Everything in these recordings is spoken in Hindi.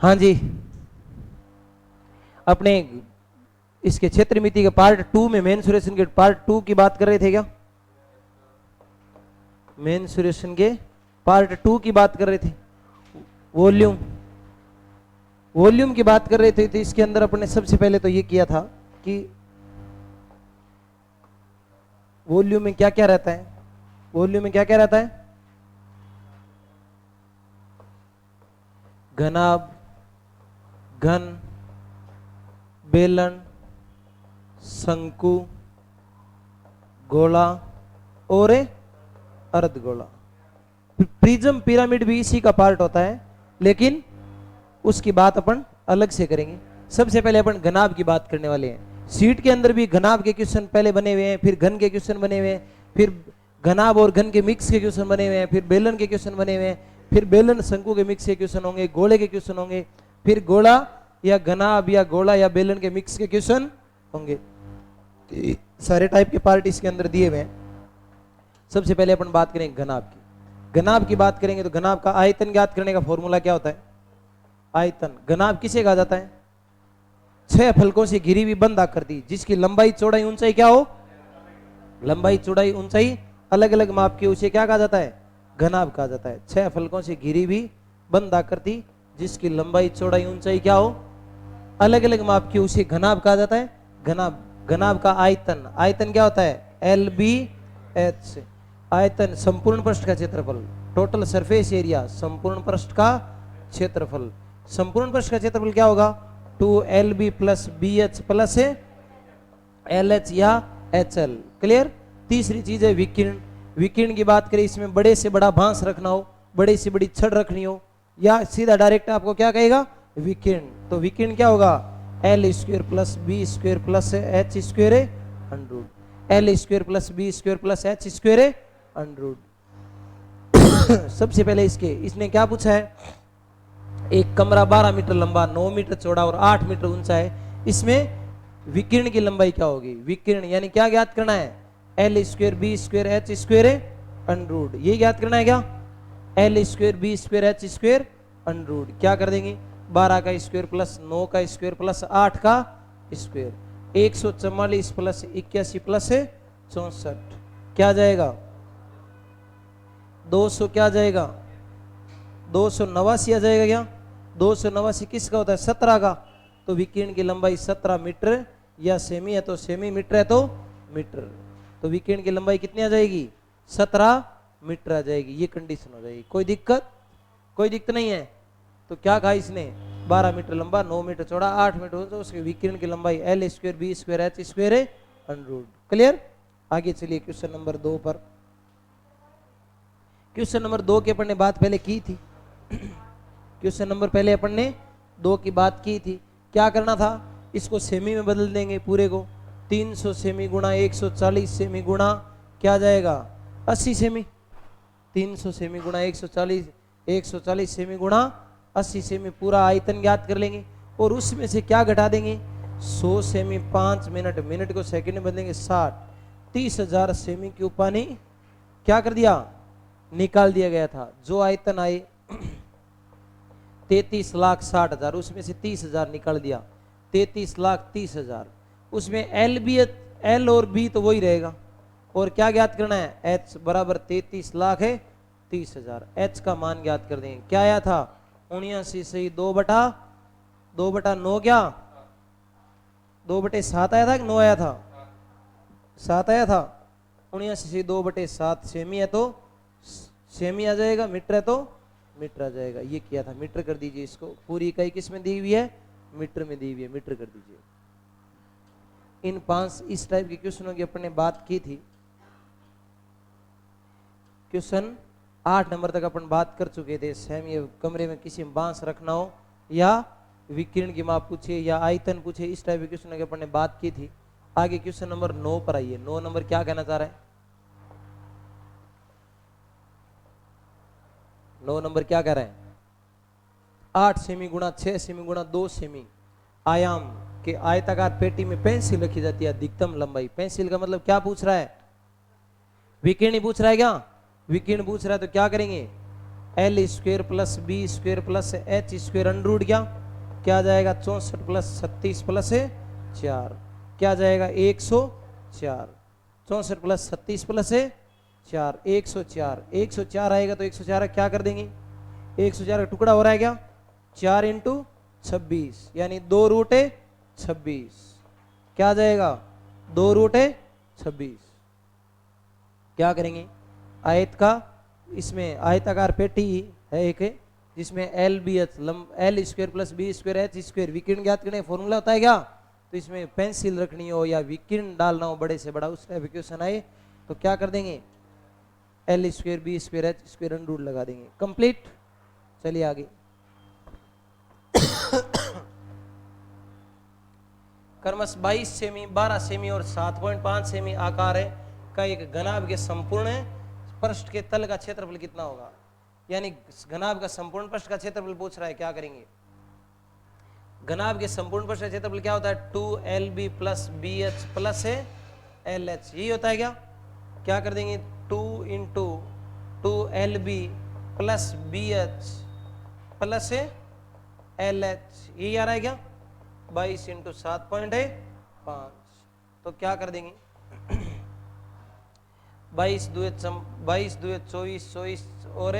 हाँ जी, अपने इसके क्षेत्रमिति के पार्ट 2 में मेंसुरेशन के पार्ट 2 की बात कर रहे थे क्या? मेंसुरेशन के पार्ट 2 की बात कर रहे थे, वॉल्यूम वॉल्यूम की बात कर रहे थे। तो इसके अंदर अपने सबसे पहले तो ये किया था कि वॉल्यूम में क्या क्या रहता है, वॉल्यूम में क्या क्या रहता है? घनाभ, घन, बेलन, शंकु, गोला और अर्धगोला। प्रिज्म पिरामिड भी इसी का पार्ट होता है, लेकिन उसकी बात अपन अलग से करेंगे। सबसे पहले अपन घनाभ की बात करने वाले हैं। सीट के अंदर भी घनाभ के क्वेश्चन पहले बने हुए हैं, फिर घन के क्वेश्चन बने हुए हैं, फिर घनाभ और घन के मिक्स के क्वेश्चन बने हुए हैं, फिर बेलन के क्वेश्चन बने हुए हैं, फिर बेलन शंकु के मिक्स के क्वेश्चन होंगे, गोले के क्वेश्चन होंगे, फिर गोला या घनाभ या गोला या बेलन के मिक्स के क्वेश्चन होंगे। सारे टाइप के पार्ट इसके अंदर दिए हुए हैं। सबसे पहले अपन बात करेंगे घनाभ की। घनाभ की बात करेंगे तो घनाभ का आयतन ज्ञात करने का फॉर्मूला क्या होता है? आयतन। घनाभ किसे कहा जाता है? 6 फलकों से घिरी हुई बंद आकृति जिसकी लंबाई चौड़ाई ऊंचाई क्या हो? लंबाई चौड़ाई ऊंचाई अलग अलग माप की, उसे क्या कहा जाता है? घनाभ कहा जाता है। 6 फलकों से घिरी हुई बंद आकृति जिसकी लंबाई चौड़ाई ऊंचाई क्या हो? अलग अलग माप की, उसे घनाभ कहा जाता है। घनाभ। घनाभ का आयतन, आयतन क्या होता है? LBH। आयतन संपूर्ण पृष्ठ का क्षेत्रफल, टोटल सरफेस एरिया, संपूर्ण पृष्ठ का क्षेत्रफल। संपूर्ण पृष्ठ का क्षेत्रफल क्या होगा? 2LB plus BH plus LH या HL। क्लियर? तीसरी चीज है विकिरण। विकिरण की बात करें, इसमें बड़े से बड़ा भांस रखना हो, बड़ी से बड़ी छड़ रखनी हो, या सीधा डायरेक्ट आपको क्या कहेगा? विकिरण। तो विकिरण क्या होगा? L² plus B² plus H² under, L² plus B² plus H² under. सबसे पहले इसने क्या पूछा है? एक कमरा 12 मीटर लंबा, 9 मीटर चौड़ा और 8 मीटर ऊंचा है, इसमें विकिरण की लंबाई क्या होगी? विकिरण यानी क्या ज्ञात करना है? L² B² H² under. ये ज्ञात करना है क्या? L² B² H² under. क्या कर देंगे? 12 का स्क्वायर प्लस 9 का स्क्वायर प्लस 8 का स्क्वायर, 144 प्लस 81 प्लस 64 क्या जाएगा? 200 क्या जाएगा? 289 आ जाएगा क्या? 289 किसका होता है? 17 का। तो विकिरण की लंबाई 17 मीटर या सेमी है तो सेमी, मीटर है तो मीटर। तो विकिरण की लंबाई कितनी आ जाएगी? 17 मीटर आ जाएगी। ये कंडीशन हो जाएगी। कोई दिक्कत? कोई दिक्कत नहीं है। तो क्या कहा इसने? 12 मीटर लंबा, 9 मीटर चौड़ा, 8 मीटर, तो उसके विकिरण की लंबाई L² B² H² under. Clear? आगे चलिए क्वेश्चन नंबर 2 पर। क्वेश्चन नंबर 2 की अपन ने बात पहले की थी। क्वेश्चन नंबर पहले अपन ने 2 की बात की थी। क्या करना था? इसको सेमी में बदल देंगे पूरे को। 300 सेमी गुणा 140 सेमी गुणा क्या जाएगा? 80 सेमी। 300 सेमी गुणा 140 सेमी गुणा 80 सेमी, पूरा आयतन ज्ञात कर लेंगे। और उसमें से क्या घटा देंगे? 100 सेमी 5 मिनट, मिनट को सेकंड में बदलेंगे 60, 30,000 सेमी क्यूब पानी क्या कर दिया? निकाल दिया गया था। जो आयतन आए 33,60,000, उसमें से 30,000 निकाल दिया, 33,30,000। उसमें L और B तो वही रहेगा। और क्या ज्ञात करना है? H बराबर 33,30,000। H का मान ज्ञात कर देंगे। क्या आया था? 79 सही 2/9 क्या? 2/7 आया था कि 9 आया था? 7 आया था। 79 से 2/7 सेमी है तो सेमी आ जाएगा, मीटर है तो मीटर आ जाएगा। ये किया था। मीटर कर दीजिए इसको। पूरी इकाई किस में दी हुई है? मीटर में दी हुई है। मीटर कर दीजिए। इन 5 इस टाइप के क्वेश्चनों की अपन ने बात की थी। क्वेश्चन 8 नंबर तक अपन बात कर चुके थे। सेम ये कमरे में किसी में बांस रखना हो या विकिरण की माप पूछे या आयतन पूछे, इस टाइप के क्वेश्चन की अपन ने बात की थी। आगे क्वेश्चन नंबर 9 पर आइए। 9 नंबर क्या कहना चाह रहा है? 9 नंबर क्या कह रहे हैं? 8 सेमी गुणा 6 सेमी गुणा 2 सेमी आयाम के आयताकार पेटी में पेंसिल रखी जाती है। अधिकतम लंबाई। पेंसिल का मतलब क्या पूछ रहा है? विकिरण पूछ रहा है क्या? विकिरण पूछ रहा है तो क्या करेंगे? L square plus B square plus H square under root क्या आ जाएगा 64 प्लस 36 प्लस 4 क्या आ जाएगा 104। 64 प्लस 36 प्लस 4 104। 104 आएगा तो 104 क्या कर देंगे 104 का टुकड़ा हो रहा है क्या 4 इंटू 26 यानी 2 रूट 26 क्या आ जाएगा 2 रूट 26। क्या करेंगे आयत का इसमें आयताकार पेटी है एक जिसमें L B H L square plus B square H square विकीर्ण ज्ञात करने का फॉर्मूला होता है क्या तो इसमें पेंसिल रखनी हो या विकीर्ण डालना हो बड़े से बड़ा उस टाइप क्वेश्चन आए तो क्या कर देंगे L square B square H square under root लगा देंगे कंप्लीट। चलिए आगे क्रमश 22 सेमी 12 सेमी और 7.5 सेमी आकार है का एक घनाभ के संपूर्ण पृष्ठ के तल का क्षेत्रफल कितना होगा यानी घनाभ का संपूर्ण पृष्ठ का क्षेत्रफल पूछ रहा है। क्या करेंगे घनाभ के संपूर्ण पृष्ठ का क्षेत्रफल क्या होता है 2LB plus BH plus LH यही होता है क्या कर देंगे 2 into 2LB plus BH plus LH यही आ रहा है क्या 22 इंटू 7.5 तो क्या कर देंगे 22 दुए 24 24 और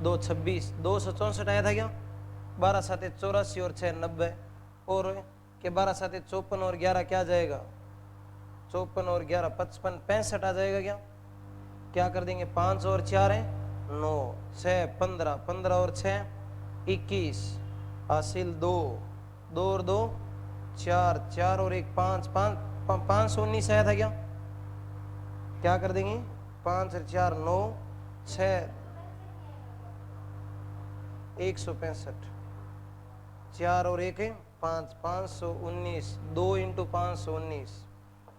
2 26 264 आया था क्या 12 7 84 और 6 90 और के 12 7 54 और 11 क्या जाएगा 54 और 11 55 65 आ जाएगा क्या कर देंगे 5 और 4 है 9 6 15 15 और 6 21 हासिल 2 2 और 2 4 4 और 1 5 519 आया था क्या कर देंगे 5 और 4 9 6 165 4 और 1 5 519 2 इंटू 519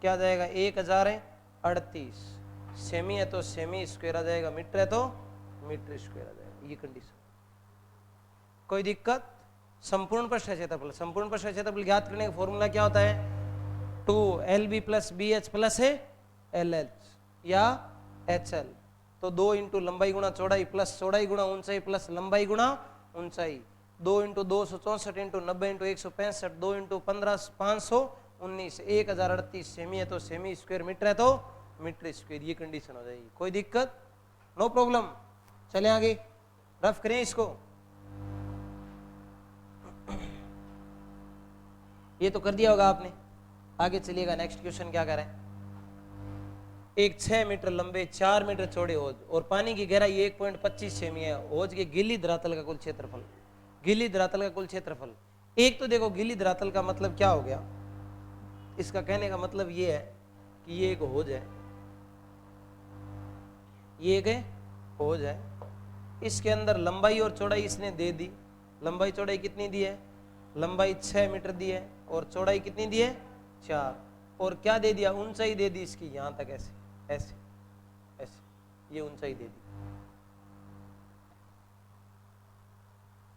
क्या जाएगा 1038 सेमी है तो सेमी स्क्वायर आ जाएगा मीटर है तो मीटर स्क्वायर आ जाएगा ये कंडीशन। कोई दिक्कत संपूर्ण पृष्ठ का क्षेत्रफल संपूर्ण पृष्ठ का क्षेत्रफल ज्ञात करने का फॉर्मूला क्या होता है 2LB plus BH plus LH या HL तो 2 इंटू लंबाई गुणा चौड़ाई प्लस चौड़ाई गुणा ऊंचाई प्लस लंबाई गुणा ऊंचाई 2 into 264 into 90 into 165 2 into 15 519 1038 semi है तो सेमी स्क्वायर मीटर है तो मीटर स्क्वायर ये कंडीशन हो जाएगी। कोई दिक्कत नो प्रॉब्लम। चले आगे रफ करें इसको ये तो कर दिया होगा आपने। आगे चलिएगा नेक्स्ट क्वेश्चन क्या करें एक 6 मीटर लंबे 4 मीटर चौड़े होज और पानी की गहराई 1.25 सेमी है होज के गीली धरातल का कुल क्षेत्रफल गीली धरातल का कुल क्षेत्रफल। एक तो देखो गीली धरातल का मतलब क्या हो गया इसका कहने का मतलब ये है कि ये एक होज है ये एक होज है इसके अंदर लंबाई और चौड़ाई इसने दे दी लंबाई चौड़ाई कितनी दी है लंबाई 6 मीटर दी है और चौड़ाई कितनी दी है 4 और क्या दे दिया ऊंचाई दे दी इसकी यहां तक ऐसे ऐसे ऐसे ये ऊंचाई दे दी।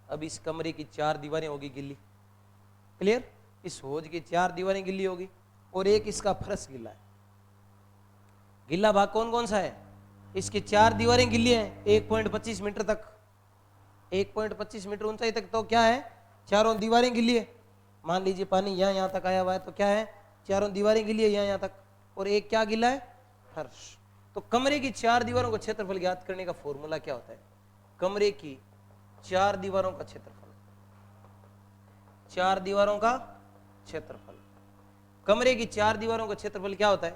अब इस कमरे की 4 दीवारें होगी गिल्ली क्लियर इस होज की 4 दीवारें गिल्ली होगी और एक इसका फर्श गिल्ला है। गिल्ला भाग कौन कौन सा है इसकी 4 दीवारें गिल्ली हैं 1.25 मीटर तक 1.25 मीटर ऊंचाई तक तो क्या है चारों दीवारें गिल्ली है। मान लीजिए पानी यहां तक आया हुआ है तो क्या है चारों दीवारें गिल्ली है यहां तक और एक क्या गिल्ला है फर्श। तो कमरे की 4 दीवारों का क्षेत्रफल ज्ञात करने का फॉर्मूला क्या होता है कमरे की 4 दीवारों का क्षेत्रफल 4 दीवारों का क्षेत्रफल कमरे की 4 दीवारों का क्षेत्रफल क्या होता है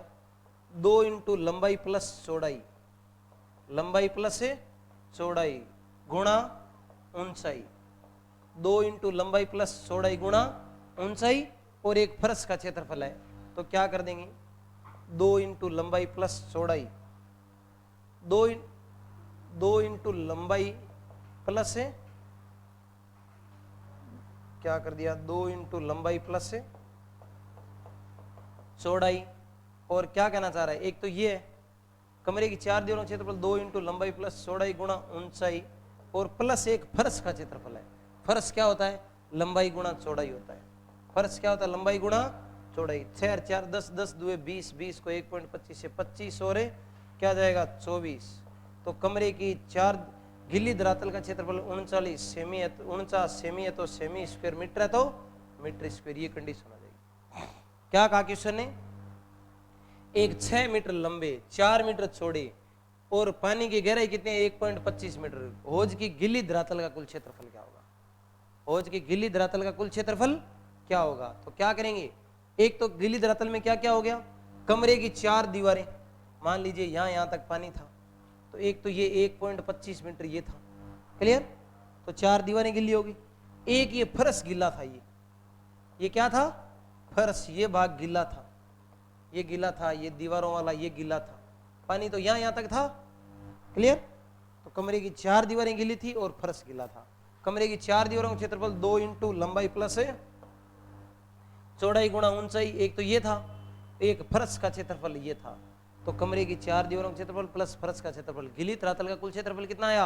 2 इंटू लंबाई प्लस चौड़ाई लंबाई प्लस चौड़ाई गुणा ऊंचाई 2 इंटू लंबाई प्लस चौड़ाई गुणा ऊंचाई और एक फर्श का क्षेत्रफल है तो क्या कर देंगे 2 इंटू लंबाई प्लस चौड़ाई 2 इंटू लंबाई प्लस है क्या कर दिया 2 इंटू लंबाई प्लस है चौड़ाई और क्या कहना चाह रहा है एक तो ये है कमरे की 4 दीवारों का क्षेत्रफल 2 इंटू लंबाई प्लस चौड़ाई गुणा ऊंचाई और प्लस एक फर्श का क्षेत्रफल है। फर्श क्या होता है लंबाई गुणा चौड़ाई होता है फर्श क्या होता है लंबाई गुणा चौड़ाई 6 4 10 10 2 20 20 को 1.25 से 25 और क्या जाएगा 24 तो कमरे की 4 गिल्ली धरातल का क्षेत्रफल 39 सेमी है, 49 सेमी है तो सेमी स्क्वायर मीटर है तो मीटर स्क्वायर, ये कंडीशन आ जाएगी। क्या कहा क्वेश्चन ने, एक 6 मीटर लंबे 4 मीटर चौड़े और पानी की गहराई कितनी है 1.25 मीटर, हौज की गिल्ली धरातल का कुल क्षेत्रफल क्या होगा, हौज की गिल्ली धरातल का कुल क्षेत्रफल क्या होगा। तो क्या करेंगे, एक तो गिल्ली धरातल में क्या क्या हो गया, कमरे की 4 दीवारें, मान लीजिए यहां तक पानी था, तो एक तो ये 1.25 मीटर ये था, क्लियर, तो 4 दीवारें गिल्ली होगी। एक ये फर्श गिल्ला था, ये क्या था, फर्श, ये भाग गिल्ला था, ये गिल्ला था, ये दीवारों वाला ये गिल्ला था, पानी तो यहां तक था, क्लियर। तो कमरे की 4 दीवारें गिल्ली थी और फर्श गिल्ला था। कमरे की 4 दीवारों का क्षेत्रफल 2 इंटू लंबाई प्लस है चौड़ाई गुणा ऊंचाई, एक तो ये था, एक फर्श का क्षेत्रफल ये था, तो कमरे की 4 दीवारों का क्षेत्रफल प्लस फर्श का क्षेत्रफल, गिल्ली धरातल का कुल क्षेत्रफल कितना आया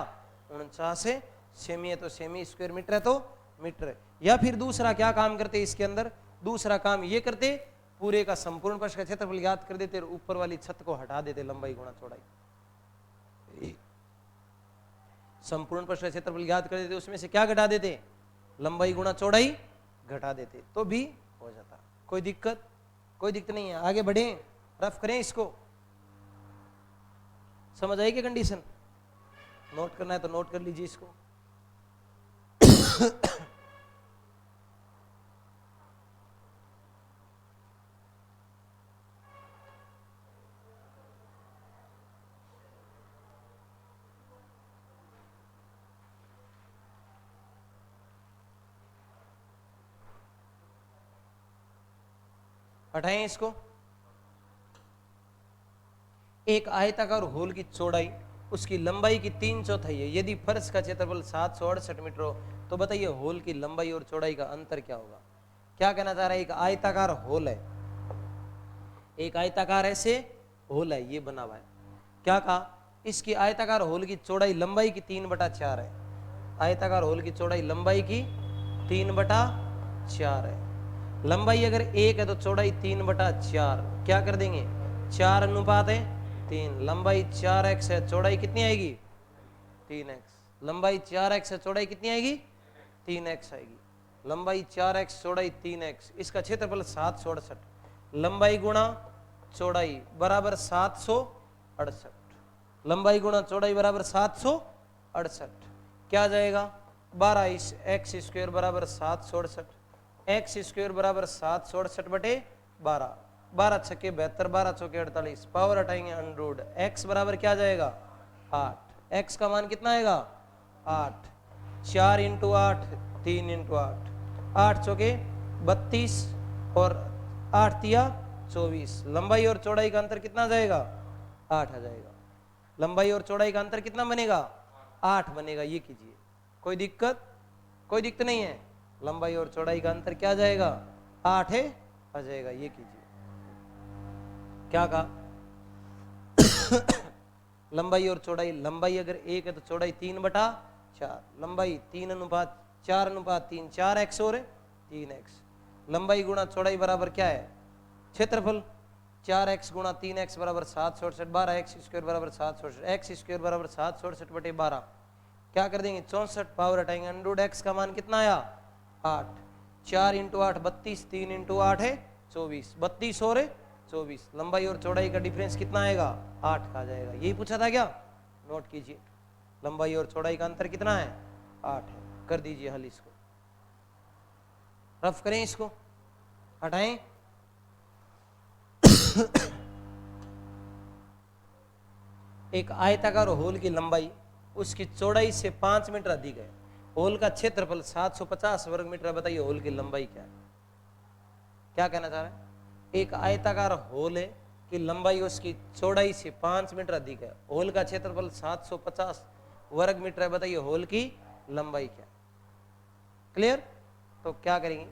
49 है, सेमी है तो सेमी स्क्वायर मीटर है तो मीटर। या फिर दूसरा क्या काम करते इसके अंदर, दूसरा काम ये करते, पूरे का संपूर्ण पृष्ठ का क्षेत्रफल याद कर देते और ऊपर वाली छत को हटा देते, लंबाई गुणा चौड़ाई, संपूर्ण पृष्ठ का क्षेत्रफल याद कर देते, उसमें से क्या घटा देते, लंबाई गुणा चौड़ाई घटा देते, तो भी हो जाता। कोई दिक्कत, कोई दिक्कत नहीं है, आगे बढ़े, रफ करें इसको, समझ आई क्या कंडीशन, नोट करना है तो नोट कर लीजिए इसको। हटाएं इसको। एक आयताकार होल की चौड़ाई उसकी लंबाई की 3/4 है, यदि फर्श का क्षेत्रफल 768 मीटर हो तो बताइए होल की लंबाई और चौड़ाई का अंतर क्या होगा। क्या कहना चाह रहा है, एक आयताकार होल है, एक आयताकार ऐसे होल है, ये बना हुआ है, क्या कहा, इसकी आयताकार होल की चौड़ाई लंबाई की 3/4 है, आयताकार होल की चौड़ाई लंबाई की 3/4 है, लंबाई अगर 1 है तो चौड़ाई 3/4, क्या कर देंगे 4 अनुपात है 3, लंबाई 4x है, चौड़ाई कितनी आएगी 3x, लंबाई 4x है, चौड़ाई कितनी आएगी 3x आएगी, लंबाई 4x चौड़ाई 3x, इसका क्षेत्रफल 768, लंबाई गुणा चौड़ाई बराबर 768, लंबाई गुणा चौड़ाई बराबर 768, क्या जाएगा 12 इस x स्क्वायर बराबर 768, एक्स स्क्वायर बराबर 768 बटे 12, 12 छक्के 72, 12 चौके 48, पावर हटाएंगे अंडरूड, एक्स बराबर क्या जाएगा 8, एक्स का मान कितना आएगा 8, 4 इंटू 8 3 इंटू 8, 8 चौके 32 और 8 तिया 24, लंबाई और चौड़ाई का अंतर कितना जाएगा 8 आ जाएगा, लंबाई और चौड़ाई का अंतर कितना बनेगा 8 बनेगा, ये कीजिए, कोई दिक्कत, कोई दिक्कत नहीं है, लंबाई और चौड़ाई का अंतर क्या जाएगा 8 है आ जाएगा, ये कीजिए, क्या कहा लंबाई और चौड़ाई, लंबाई अगर 1 है तो चौड़ाई 3/4, लंबाई 3:4:3, 4x और 3x, लंबाई गुणा चौड़ाई बराबर क्या है क्षेत्रफल, 4x गुणा 3x बराबर 768, 12x स्क्वायर बराबर 768, x स्क्वायर बराबर 768 बटे 12, क्या कर देंगे 64, पावर हटाएंगे अंडरूड, x का मान कितना आया 8, 4 इंटू 8 32, 3 इंटू 8 है 24, 32 और 24, लंबाई और चौड़ाई का डिफरेंस कितना आएगा 8 का आ जाएगा, यही पूछा था क्या, नोट कीजिए, लंबाई और चौड़ाई का अंतर कितना है 8 है, कर दीजिए हल, इसको रफ करें, इसको हटाएं। एक आयताकार होल की लंबाई उसकी चौड़ाई से 5 मीटर अधिक है, होल का क्षेत्रफल 750 वर्ग मीटर है, बताइए होल की लंबाई क्या है, क्या कहना चाह रहे हैं, एक आयताकार होल है कि लंबाई उसकी चौड़ाई से 5 मीटर अधिक है, होल का क्षेत्रफल 750 वर्ग मीटर है, बताइए होल की लंबाई क्या है, क्लियर। तो क्या करेंगे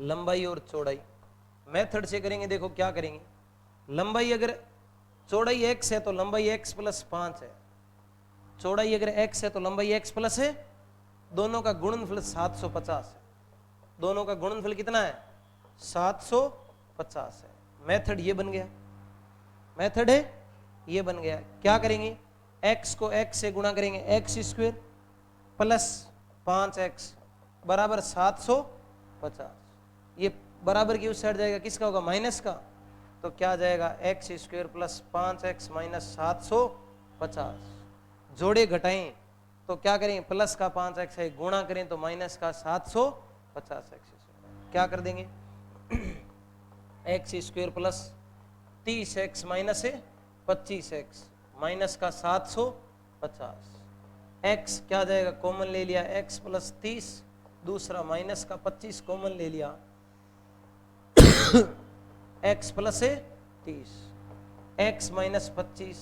लंबाई और चौड़ाई मेथड से करेंगे, देखो क्या करेंगे, लंबाई अगर चौड़ाई x है तो लंबाई x प्लस 5 है, चौड़ाई अगर x है तो लंबाई x प्लस है, दोनों का गुणनफल 750 है, दोनों का गुणनफल कितना है 750 है, मेथड ये बन गया, मेथड है ये बन गया, क्या करेंगे x को x से गुणा करेंगे, एक्स स्क्वायर प्लस 5x बराबर 750। ये बराबर की उस साइड जाएगा, किसका होगा, माइनस का। तो क्या जाएगा, x square plus 5x minus 750। जोड़े घटाएं तो क्या करेंगे, प्लस का 5x है, गुणा करें तो माइनस का 750x। क्या कर देंगे, x square plus 30x minus है 25x माइनस का 750। x क्या जाएगा, कॉमन ले लिया, x प्लस 30 दूसरा माइनस का 25 कॉमन ले लिया, x प्लस है 30, x माइनस 25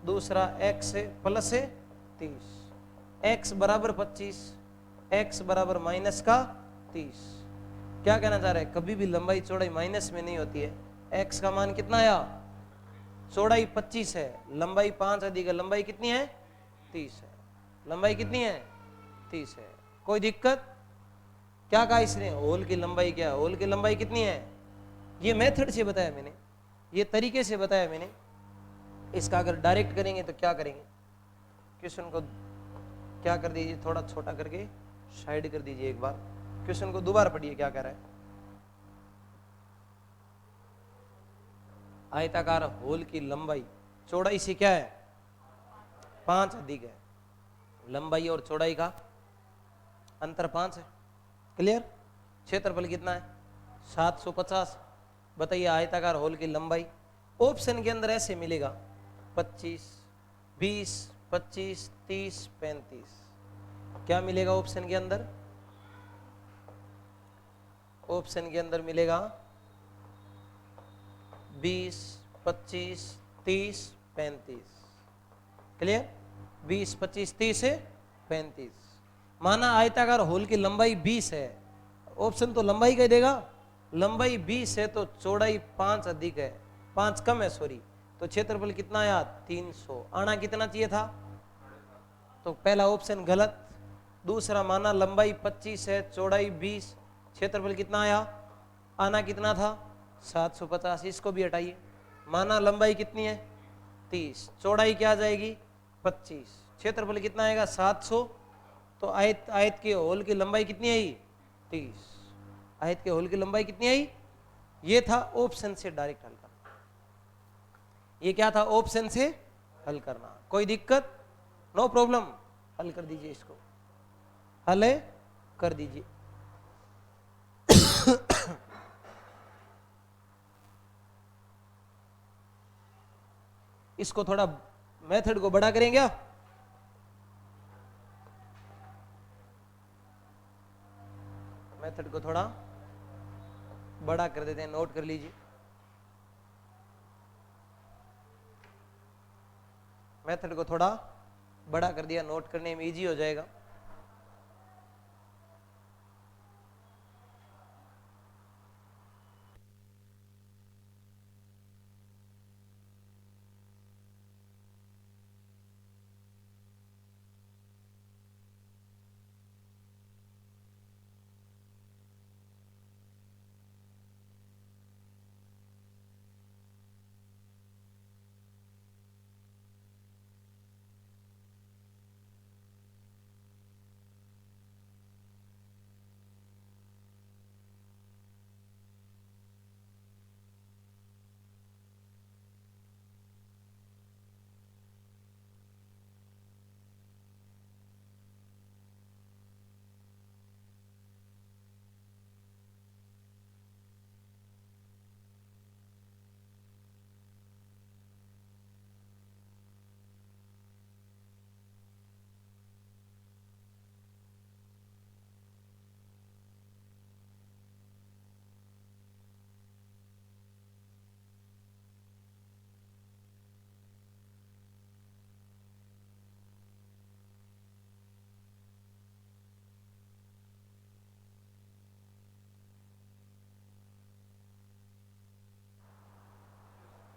दूसरा x है प्लस है 30, x बराबर 25, x बराबर माइनस का 30। क्या कहना चाह रहे हैं, कभी भी लंबाई चौड़ाई माइनस में नहीं होती है। x का मान कितना आया, चौड़ाई 25 है, लंबाई 5 अधिक है, लंबाई कितनी है 30 है, लंबाई कितनी है 30 है। कोई दिक्कत, क्या कहा इसने, होल की लंबाई क्या है, होल की लंबाई कितनी है, ये मेथड से बताया मैंने, ये तरीके से बताया मैंने। इसका अगर डायरेक्ट करेंगे तो क्या करेंगे, क्वेश्चन को क्या कर दीजिए, थोड़ा छोटा करके साइड कर दीजिए, एक बार क्वेश्चन को दोबारा पढ़िए क्या कह रहा है। आयताकार होल की लंबाई चौड़ाई से क्या है 5 अधिक है, लंबाई और चौड़ाई का अंतर 5 है, क्लियर। क्षेत्रफल कितना है 750। बताइए आयताकार होल की लंबाई, ऑप्शन के अंदर ऐसे मिलेगा 25, 20, 25, 30, 35। क्या मिलेगा ऑप्शन के अंदर, ऑप्शन के अंदर मिलेगा 20, 25, 30, 35, क्लियर। 20, 25, 30 है 35। माना आयताकार होल की लंबाई 20 है, ऑप्शन तो लंबाई का देगा, लंबाई 20 है तो चौड़ाई 5 अधिक है, 5 कम है सॉरी, तो क्षेत्रफल कितना आया 300। आना कितना चाहिए था, तो पहला ऑप्शन गलत। दूसरा माना लंबाई 25 है, चौड़ाई 20, क्षेत्रफल कितना आया, आना कितना था 750, इसको भी हटाइए। माना लंबाई कितनी है 30, चौड़ाई क्या आ जाएगी 25, क्षेत्रफल कितना आएगा 700। तो आयत के होल की लंबाई कितनी आई 30, आयत के होल की लंबाई कितनी आई। ये था ऑप्शन से डायरेक्ट हल करना, ये क्या था ऑप्शन से हल करना। कोई दिक्कत, नो प्रॉब्लम, हल कर दीजिए, इसको हल कर दीजिए। इसको थोड़ा मेथड को बड़ा करें क्या, मेथड को थोड़ा बड़ा कर देते हैं, नोट कर लीजिए। मेथड को थोड़ा बड़ा कर दिया, नोट करने में इजी हो जाएगा।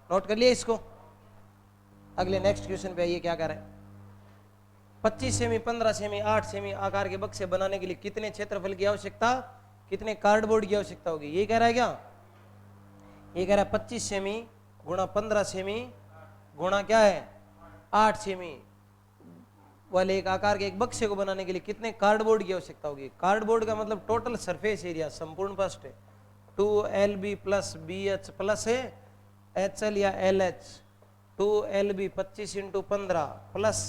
नोट कर लिया इसको। अगले नेक्स्ट क्वेश्चन पे आइए, क्या कर रहे हैं। 25 सेमी, 15 सेमी, 8 सेमी आकार के बक्से बनाने के लिए कितने क्षेत्रफल की आवश्यकता, कितने कार्डबोर्ड की आवश्यकता होगी, ये कह रहा है क्या। ये कह रहा है 25 सेमी गुणा 15 सेमी गुणा क्या है 8 सेमी, वाले एक आकार के एक बक्से को बनाने के लिए कितने कार्डबोर्ड की आवश्यकता होगी? कार्डबोर्ड का मतलब टोटल सरफेस एरिया संपूर्ण पृष्ठ है 2LB प्लस BH प्लस है HL या LH 2LB 25 into 15 plus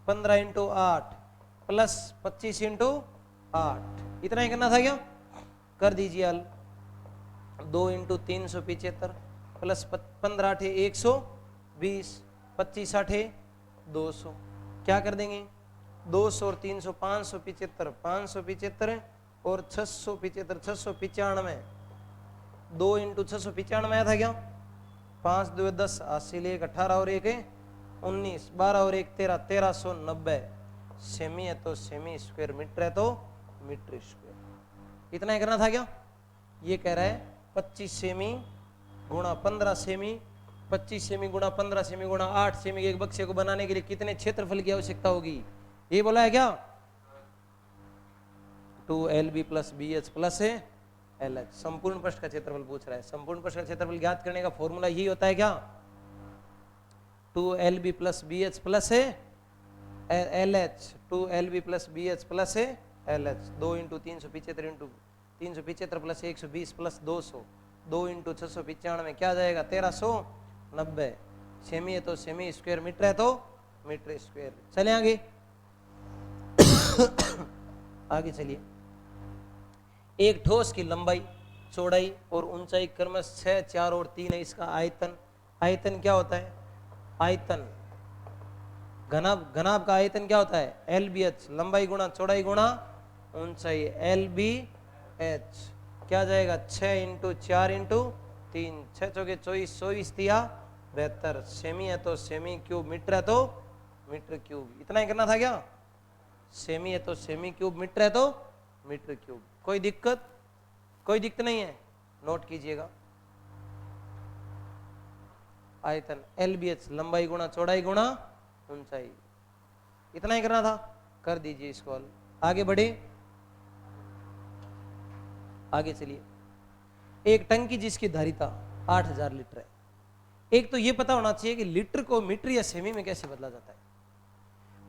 15 into 8 plus 25 into 8 इतना ही करना था क्या? कर दीजिए हल 2 इंटू 375 प्लस 15 8 120 25 8 200 क्या कर देंगे 200 और 300 575 575 और 675 695 2 इंटू 695 आया था क्या 5 2 10 80 ले 18 और 1 19 12 और 1 13 1390 सेमी है तो सेमी स्क्वायर मीटर है तो मीटर स्क्वायर इतना ही करना था क्या? ये कह रहा है 25 सेमी गुणा 15 सेमी 25 सेमी गुणा 15 सेमी गुणा 8 सेमी के एक बक्से को बनाने के लिए कितने क्षेत्रफल की आवश्यकता होगी? ये बोला है क्या? 2LB प्लस BH प्लस है LH संपूर्ण पृष्ठ का क्षेत्रफल पूछ रहा है। संपूर्ण पृष्ठ का क्षेत्रफल ज्ञात करने का फॉर्मूला यही होता है क्या? 2LB प्लस BH प्लस है LH 2LB plus BH plus है LH 2 into 375 into 375 plus 120 plus 200 2 into 695 क्या जाएगा 1390 सेमी है तो सेमी स्क्वायर मीटर है तो मीटर स्क्वायर। चले आगे आगे चलिए। एक ठोस की लंबाई चौड़ाई और ऊंचाई क्रमश 6 4 और 3 है। इसका आयतन आयतन क्या होता है? आयतन घनाभ का आयतन क्या होता है? LBH लंबाई गुणा चौड़ाई गुणा ऊंचाई LBH क्या जाएगा 6 इंटू 4 इंटू 3 6 चौके 24 24 तिया 72 सेमी है तो सेमी क्यूब मीटर है तो मीटर क्यूब इतना ही करना था क्या? सेमी है तो सेमी क्यूब मीटर है तो मीटर क्यूब। कोई दिक्कत नहीं है नोट कीजिएगा। आयतन LBH लंबाई गुणा चौड़ाई गुणा ऊंचाई इतना ही करना था कर दीजिए इसको हल। आगे बढ़े आगे चलिए। एक टंकी जिसकी धारिता 8000 लीटर है। एक तो ये पता होना चाहिए कि लीटर को मीटर या सेमी में कैसे बदला जाता है।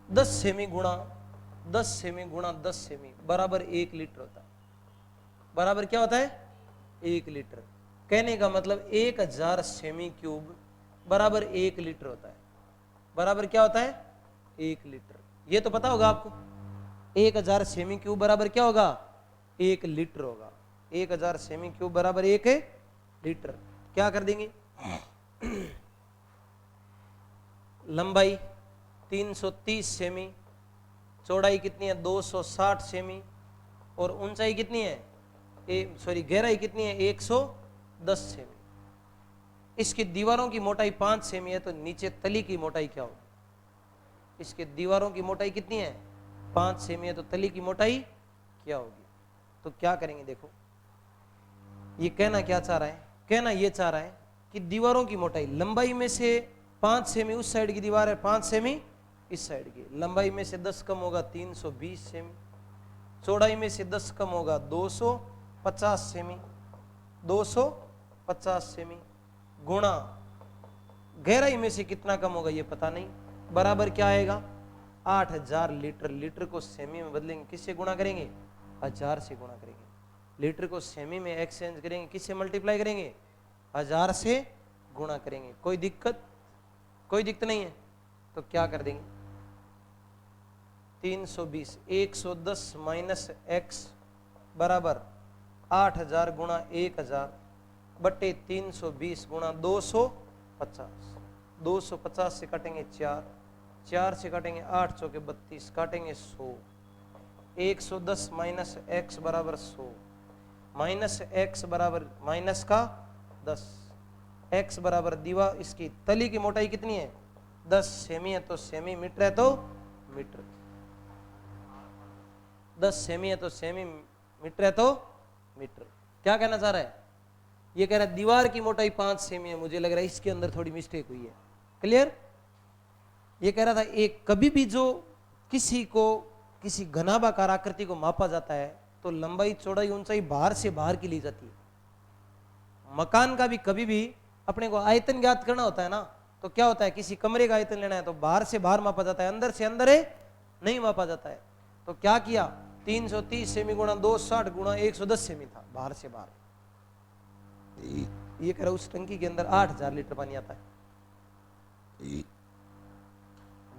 10 सेमी गुणा 10 सेमी गुणा 10 सेमी बराबर 1 लीटर होता है। बराबर क्या होता है? 1 लीटर। कहने का मतलब 1000 सेमी क्यूब बराबर 1 लीटर होता है। बराबर क्या होता है? 1 लीटर। ये तो पता होगा आपको 1000 सेमी क्यूब बराबर क्या होगा? 1 लीटर होगा। 1000 सेमी क्यूब बराबर 1 लीटर। क्या कर देंगे लंबाई 330 सेमी चौड़ाई कितनी है 260 सेमी और ऊंचाई कितनी है गहराई कितनी है 110 सेमी। इसकी दीवारों की मोटाई 5 सेमी है तो नीचे तली की मोटाई क्या होगी? इसके दीवारों की मोटाई कितनी है 5 सेमी है तो तली की मोटाई क्या होगी? तो क्या करेंगे देखो ये कहना क्या चाह रहा है? कहना ये चाह रहा है कि दीवारों की मोटाई लंबाई में से 5 सेमी उस साइड की दीवार है 5 सेमी इस साइड की लंबाई में से 10 कम होगा 320 सेमी चौड़ाई में से 10 कम होगा 250 सेमी 250 सेमी गुणा गहराई में से कितना कम होगा ये पता नहीं बराबर क्या आएगा 8000 लीटर। लीटर को सेमी में बदलेंगे किससे गुणा करेंगे 1000 से गुणा करेंगे। लीटर को सेमी में एक्सचेंज करेंगे किससे मल्टीप्लाई करेंगे 1000 से गुणा करेंगे। कोई दिक्कत नहीं है तो क्या कर देंगे 320 110 माइनस x बराबर 8000 गुणा 1000 बटे 320 गुणा 250 250 से काटेंगे 4 से काटेंगे 8 चौके 32 काटेंगे 100 110 माइनस x बराबर 100 माइनस x बराबर माइनस का 10 x बराबर दीवार इसकी तली की मोटाई कितनी है 10 सेमी है तो सेमी मीटर है तो मीटर 10 सेमी है तो सेमी मीटर है तो मीटर। क्या कहना चाह रहा है ये कह रहा है दीवार की मोटाई 5 सेमी है। मुझे लग रहा है इसके अंदर थोड़ी मिस्टेक हुई है। क्लियर? ये कह रहा था एक कभी भी जो किसी घनाभाकार आकृति को मापा जाता है तो लंबाई चौड़ाई ऊंचाई बाहर से बाहर की ली जाती है। मकान का भी कभी भी अपने को आयतन ज्ञात करना होता है ना तो क्या होता है किसी कमरे का आयतन लेना है तो बाहर से बाहर मापा जाता है अंदर से अंदर है नहीं मापा जाता है। तो क्या किया, 330 सेमी गुणा 260 गुणा 110 सेमी था बाहर से बाहर। ये कह रहा उस टंकी के अंदर 8000 लीटर पानी आता है।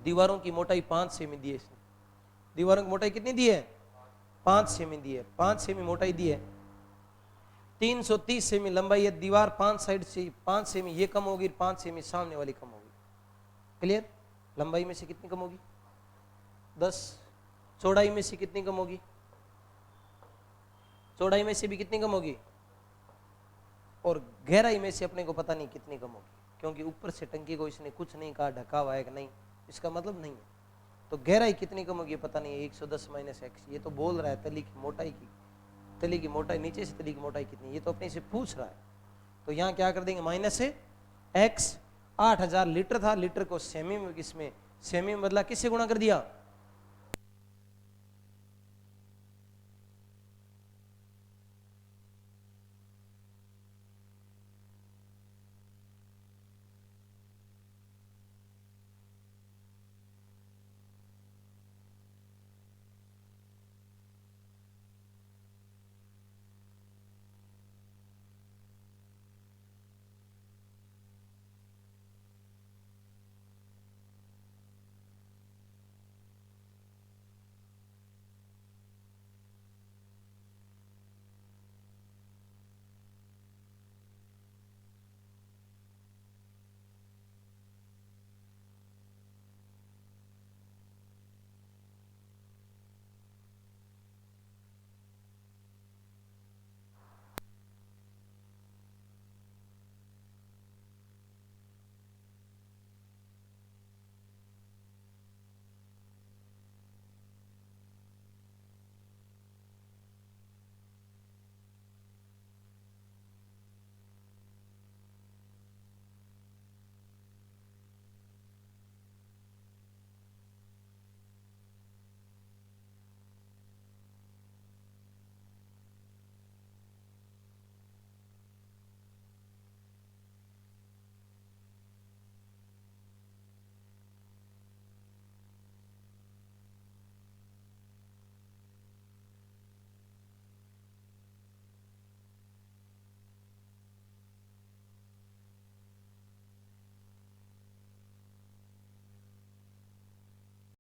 दीवारों की मोटाई 5 सेमी दी है इसने। दीवारों की मोटाई कितनी दी है, 5 सेमी दी है, 5 सेमी मोटाई दी है। 330 सेमी लंबाई है, दीवार 5 साइड से 5 सेमी ये कम होगी, 5 सेमी सामने वाली कम होगी। क्लियर? लंबाई में से कितनी कम होगी, 10। चौड़ाई में से कितनी कम होगी, चौड़ाई में से भी कितनी कम होगी, और गहराई में से अपने को पता नहीं कितनी कम होगी, क्योंकि ऊपर से टंकी को इसने कुछ नहीं कहा, ढका हुआ है कि नहीं, इसका मतलब नहीं है। तो गहराई कितनी कम होगी पता नहीं, 110 माइनस एक्स। ये तो बोल रहा है तली की मोटाई की, तली की मोटाई नीचे से तली की मोटाई कितनी, ये तो अपने से पूछ रहा है। तो यहाँ क्या कर देंगे, माइनस से एक्स। 8000 लीटर था, लीटर को सेमी में, किसमें, सेमी में बदला, किससे गुणा कर दिया,